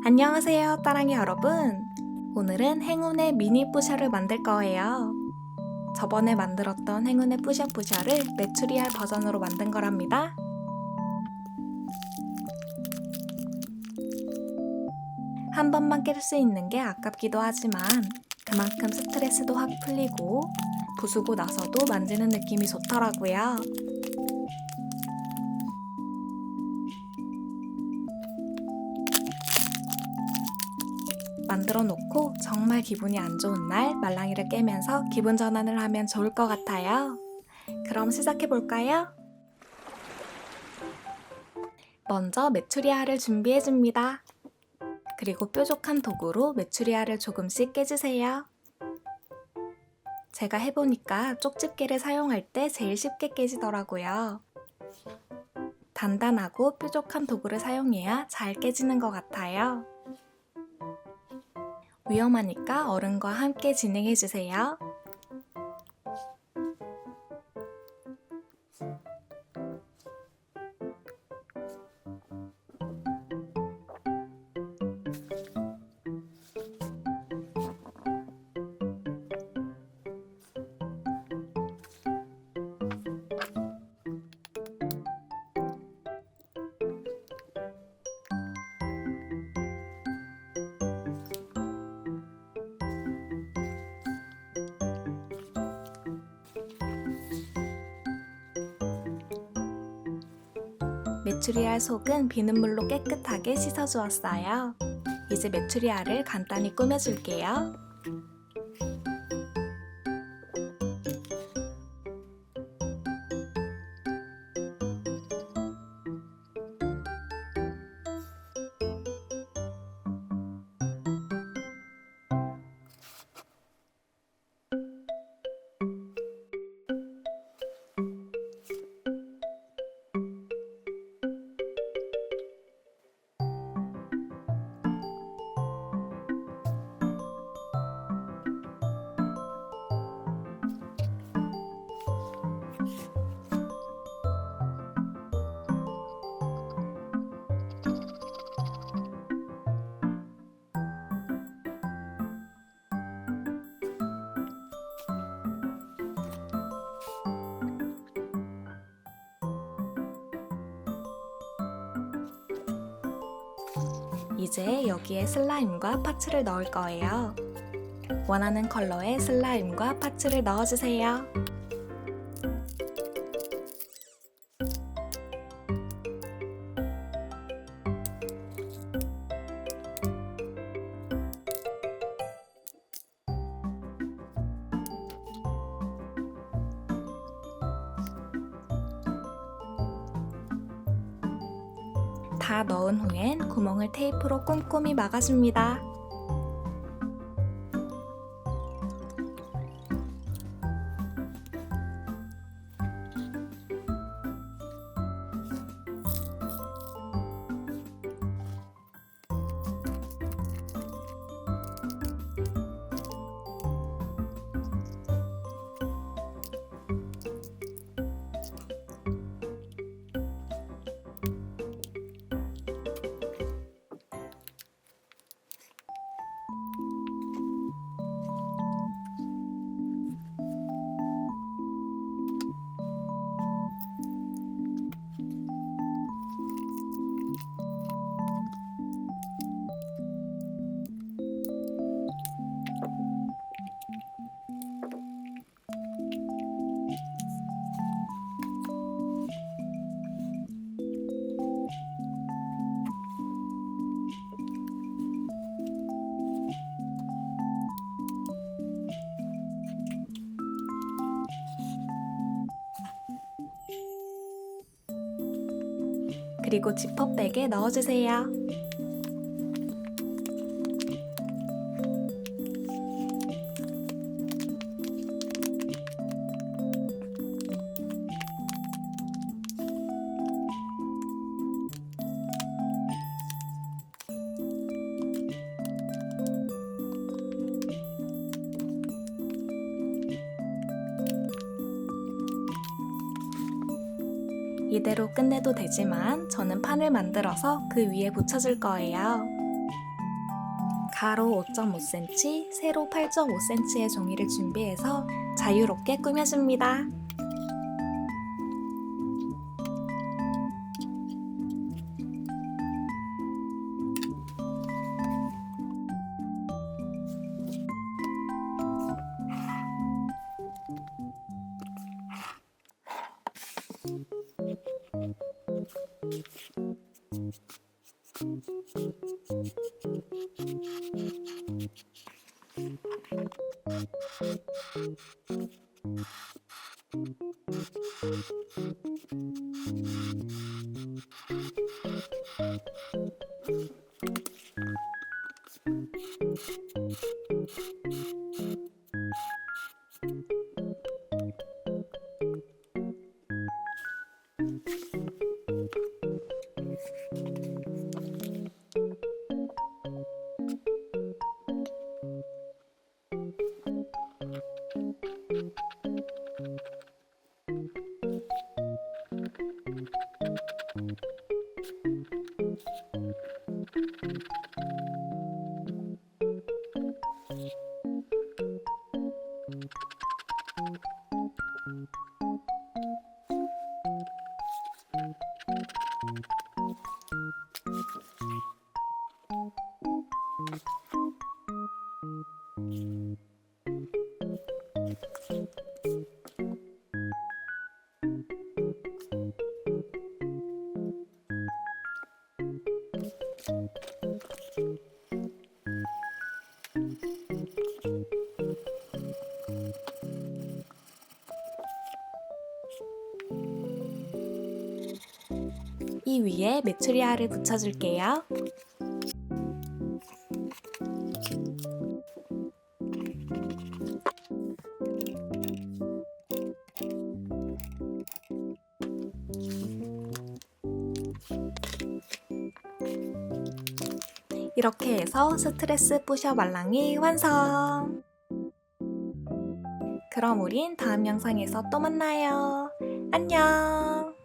안녕하세요, 따랑이 여러분. 오늘은 행운의 미니 뿌셔를 만들 거예요. 저번에 만들었던 행운의 뿌셔뿌셔를 메추리알 버전으로 만든 거랍니다. 한 번만 깰 수 있는 게 아깝기도 하지만 그만큼 스트레스도 확 풀리고 부수고 나서도 만지는 느낌이 좋더라고요. 만들어 놓고 정말 기분이 안 좋은 날 말랑이를 깨면서 기분 전환을 하면 좋을 것 같아요. 그럼 시작해 볼까요? 먼저 메추리알을 준비해 줍니다. 그리고 뾰족한 도구로 메추리알을 조금씩 깨주세요. 제가 해보니까 쪽집게를 사용할 때 제일 쉽게 깨지더라고요. 단단하고 뾰족한 도구를 사용해야 잘 깨지는 것 같아요. 위험하니까 어른과 함께 진행해주세요. 메추리알 속은 비눗물로 깨끗하게 씻어주었어요. 이제 메추리알을 간단히 꾸며줄게요. 이제 여기에 슬라임과 파츠를 넣을 거예요. 원하는 컬러의 슬라임과 파츠를 넣어주세요. 다 넣은 후엔 구멍을 테이프로 꼼꼼히 막아줍니다. 그리고 지퍼백에 넣어주세요. 이대로 끝내도 되지만 저는 판을 만들어서 그 위에 붙여줄 거예요. 가로 5.5cm, 세로 8.5cm의 종이를 준비해서 자유롭게 꾸며줍니다. 이 위에 메추리알을 붙여줄게요. 이렇게 해서 스트레스 뿌셔 말랑이 완성! 그럼 우린 다음 영상에서 또 만나요. 안녕!